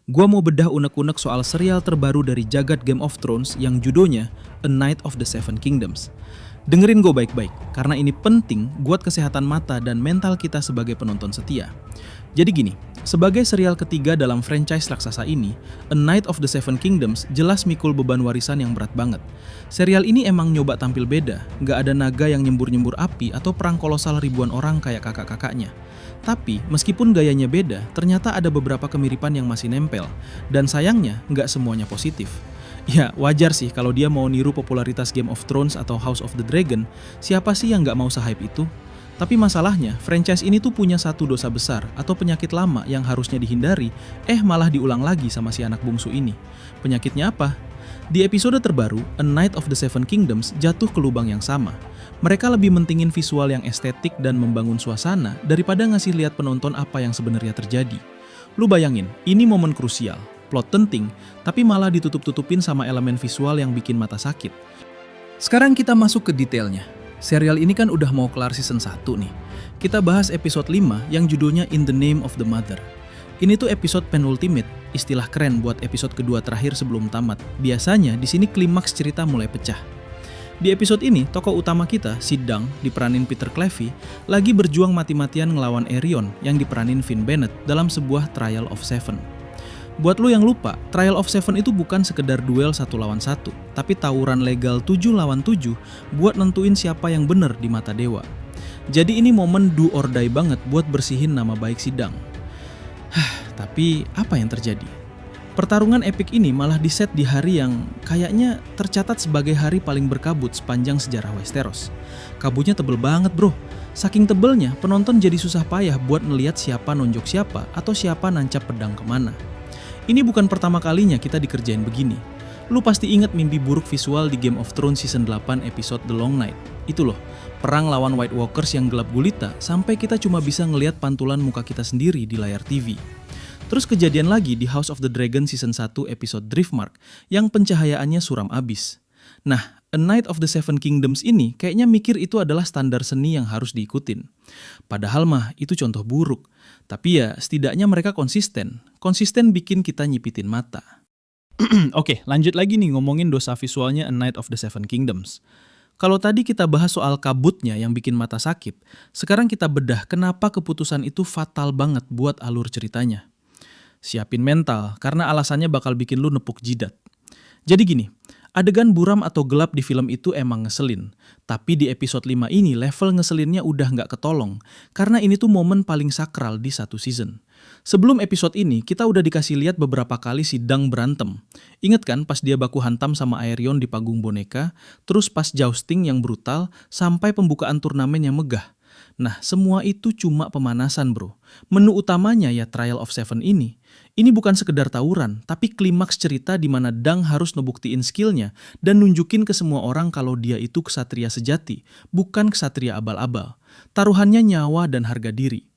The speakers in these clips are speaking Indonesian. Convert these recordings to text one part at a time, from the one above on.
Gua mau bedah unek-unek soal serial terbaru dari jagat Game of Thrones yang judulnya A Knight of the Seven Kingdoms. Dengerin gue baik-baik, karena ini penting buat kesehatan mata dan mental kita sebagai penonton setia. Jadi gini, sebagai serial ketiga dalam franchise raksasa ini, A Knight of the Seven Kingdoms jelas mikul beban warisan yang berat banget. Serial ini emang nyoba tampil beda, nggak ada naga yang nyembur-nyembur api atau perang kolosal ribuan orang kayak kakak-kakaknya. Tapi, meskipun gayanya beda, ternyata ada beberapa kemiripan yang masih nempel. Dan sayangnya, nggak semuanya positif. Ya, wajar sih kalau dia mau niru popularitas Game of Thrones atau House of the Dragon, siapa sih yang nggak mau se-hype itu? Tapi masalahnya, franchise ini tuh punya satu dosa besar atau penyakit lama yang harusnya dihindari, malah diulang lagi sama si anak bungsu ini. Penyakitnya apa? Di episode terbaru, A Knight of the Seven Kingdoms jatuh ke lubang yang sama. Mereka lebih mentingin visual yang estetik dan membangun suasana daripada ngasih lihat penonton apa yang sebenarnya terjadi. Lu bayangin, ini momen krusial, plot penting, tapi malah ditutup-tutupin sama elemen visual yang bikin mata sakit. Sekarang kita masuk ke detailnya. Serial ini kan udah mau kelar season 1 nih. Kita bahas episode 5 yang judulnya In the Name of the Mother. Ini tuh episode penultimate, istilah keren buat episode kedua terakhir sebelum tamat. Biasanya di sini klimaks cerita mulai pecah. Di episode ini, tokoh utama kita, si Dang, diperanin Peter Clevey, lagi berjuang mati-matian ngelawan Aerion yang diperanin Finn Bennett dalam sebuah Trial of Seven. Buat lu yang lupa, Trial of Seven itu bukan sekedar duel 1 lawan 1, tapi tawuran legal 7 lawan 7 buat nentuin siapa yang bener di mata dewa. Jadi ini momen do or die banget buat bersihin nama baik si Dang. Tapi apa yang terjadi? Pertarungan epik ini malah diset di hari yang kayaknya tercatat sebagai hari paling berkabut sepanjang sejarah Westeros. Kabutnya tebel banget bro. Saking tebelnya, penonton jadi susah payah buat ngeliat siapa nonjok siapa atau siapa nancap pedang kemana. Ini bukan pertama kalinya kita dikerjain begini. Lu pasti inget mimpi buruk visual di Game of Thrones Season 8 episode The Long Night. Itu loh, perang lawan White Walkers yang gelap gulita sampai kita cuma bisa ngeliat pantulan muka kita sendiri di layar TV. Terus kejadian lagi di House of the Dragon Season 1 episode Driftmark yang pencahayaannya suram abis. Nah, A Knight of the Seven Kingdoms ini kayaknya mikir itu adalah standar seni yang harus diikutin. Padahal mah itu contoh buruk. Tapi ya setidaknya mereka konsisten. Konsisten bikin kita nyipitin mata. Oke, lanjut lagi nih ngomongin dosa visualnya A Knight of the Seven Kingdoms. Kalau tadi kita bahas soal kabutnya yang bikin mata sakit, sekarang kita bedah kenapa keputusan itu fatal banget buat alur ceritanya. Siapin mental, karena alasannya bakal bikin lu nepuk jidat. Jadi gini, adegan buram atau gelap di film itu emang ngeselin. Tapi di episode 5 ini level ngeselinnya udah nggak ketolong. Karena ini tuh momen paling sakral di satu season. Sebelum episode ini, kita udah dikasih lihat beberapa kali si Dang berantem. Ingat kan pas dia baku hantam sama Aerion di panggung boneka, terus pas jousting yang brutal, sampai pembukaan turnamen yang megah. Nah, semua itu cuma pemanasan bro. Menu utamanya ya Trial of Seven ini. Ini bukan sekedar tawuran, tapi klimaks cerita di mana Dang harus ngebuktiin skillnya dan nunjukin ke semua orang kalau dia itu ksatria sejati, bukan ksatria abal-abal. Taruhannya nyawa dan harga diri.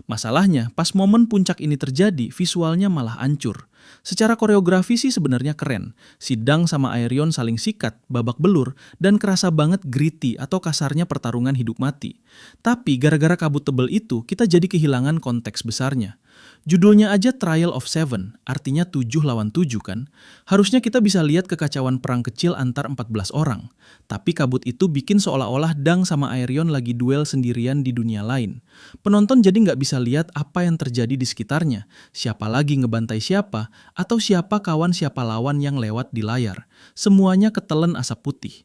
Masalahnya, pas momen puncak ini terjadi, visualnya malah hancur. Secara koreografi sih sebenarnya keren. Si Dang sama Aerion saling sikat, babak belur, dan kerasa banget gritty atau kasarnya pertarungan hidup mati. Tapi gara-gara kabut tebel itu, kita jadi kehilangan konteks besarnya. Judulnya aja Trial of Seven, artinya 7 lawan 7 kan? Harusnya kita bisa lihat kekacauan perang kecil antar 14 orang. Tapi kabut itu bikin seolah-olah Dang sama Aerion lagi duel sendirian di dunia lain. Penonton jadi nggak bisa lihat apa yang terjadi di sekitarnya, siapa lagi ngebantai siapa, atau siapa kawan siapa lawan yang lewat di layar. Semuanya ketelen asap putih.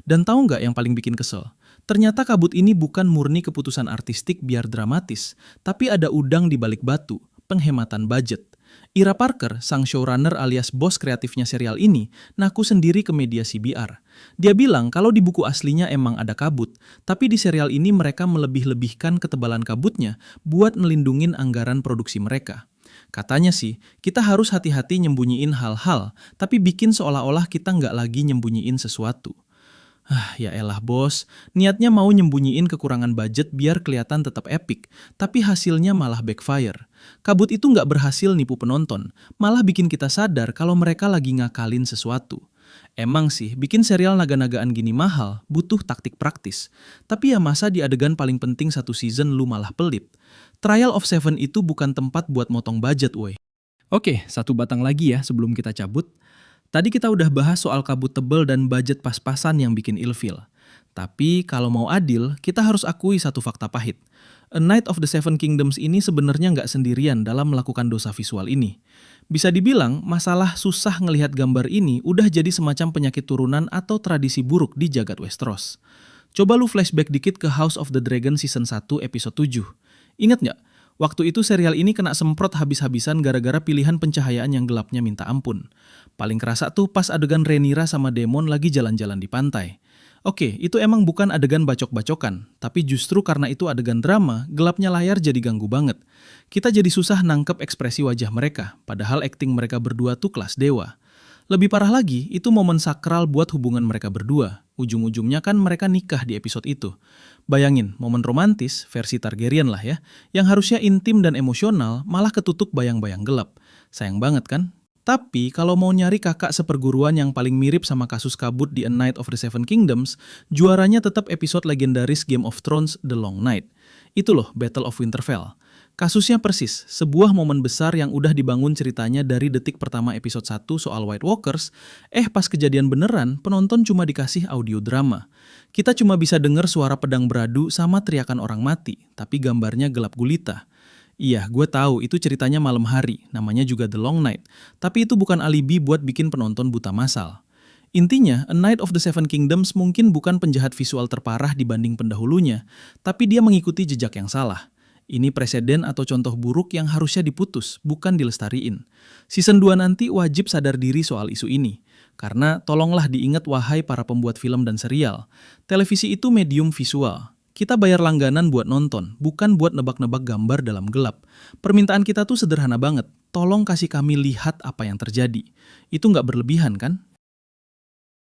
Dan tahu nggak yang paling bikin kesel? Ternyata kabut ini bukan murni keputusan artistik biar dramatis, tapi ada udang di balik batu, penghematan budget. Ira Parker, sang showrunner alias bos kreatifnya serial ini, ngaku sendiri ke media CBR. Dia bilang kalau di buku aslinya emang ada kabut, tapi di serial ini mereka melebih-lebihkan ketebalan kabutnya buat melindungin anggaran produksi mereka. Katanya sih, kita harus hati-hati nyembunyiin hal-hal, tapi bikin seolah-olah kita nggak lagi nyembunyiin sesuatu. Ya elah bos, niatnya mau nyembunyiin kekurangan budget biar kelihatan tetap epic, tapi hasilnya malah backfire. Kabut itu nggak berhasil nipu penonton, malah bikin kita sadar kalau mereka lagi ngakalin sesuatu. Emang sih, bikin serial naga-nagaan gini mahal, butuh taktik praktis. Tapi ya masa di adegan paling penting satu season lu malah pelit. Trial of Seven itu bukan tempat buat motong budget woy. Oke, satu batang lagi ya sebelum kita cabut. Tadi kita udah bahas soal kabut tebel dan budget pas-pasan yang bikin ilfeel. Tapi kalau mau adil, kita harus akui satu fakta pahit. A Knight of the Seven Kingdoms ini sebenarnya nggak sendirian dalam melakukan dosa visual ini. Bisa dibilang, masalah susah ngelihat gambar ini udah jadi semacam penyakit turunan atau tradisi buruk di jagat Westeros. Coba lu flashback dikit ke House of the Dragon Season 1 episode 7. Ingat nggak? Waktu itu serial ini kena semprot habis-habisan gara-gara pilihan pencahayaan yang gelapnya minta ampun. Paling kerasa tuh pas adegan Rhaenyra sama Daemon lagi jalan-jalan di pantai. Oke, itu emang bukan adegan bacok-bacokan, tapi justru karena itu adegan drama, gelapnya layar jadi ganggu banget. Kita jadi susah nangkep ekspresi wajah mereka, padahal akting mereka berdua tuh kelas dewa. Lebih parah lagi, itu momen sakral buat hubungan mereka berdua. Ujung-ujungnya kan mereka nikah di episode itu. Bayangin, momen romantis, versi Targaryen lah ya, yang harusnya intim dan emosional, malah ketutup bayang-bayang gelap. Sayang banget kan? Tapi kalau mau nyari kakak seperguruan yang paling mirip sama kasus kabut di A Knight of the Seven Kingdoms, juaranya tetap episode legendaris Game of Thrones The Long Night. Itu loh Battle of Winterfell. Kasusnya persis, sebuah momen besar yang udah dibangun ceritanya dari detik pertama episode 1 soal White Walkers, pas kejadian beneran, penonton cuma dikasih audio drama. Kita cuma bisa denger suara pedang beradu sama teriakan orang mati, tapi gambarnya gelap gulita. Iya, gue tahu itu ceritanya malam hari, namanya juga The Long Night, tapi itu bukan alibi buat bikin penonton buta massal. Intinya, A Knight of the Seven Kingdoms mungkin bukan penjahat visual terparah dibanding pendahulunya, tapi dia mengikuti jejak yang salah. Ini preseden atau contoh buruk yang harusnya diputus, bukan dilestariin. Season 2 nanti wajib sadar diri soal isu ini. Karena tolonglah diingat wahai para pembuat film dan serial. Televisi itu medium visual. Kita bayar langganan buat nonton, bukan buat nebak-nebak gambar dalam gelap. Permintaan kita tuh sederhana banget. Tolong kasih kami lihat apa yang terjadi. Itu nggak berlebihan kan?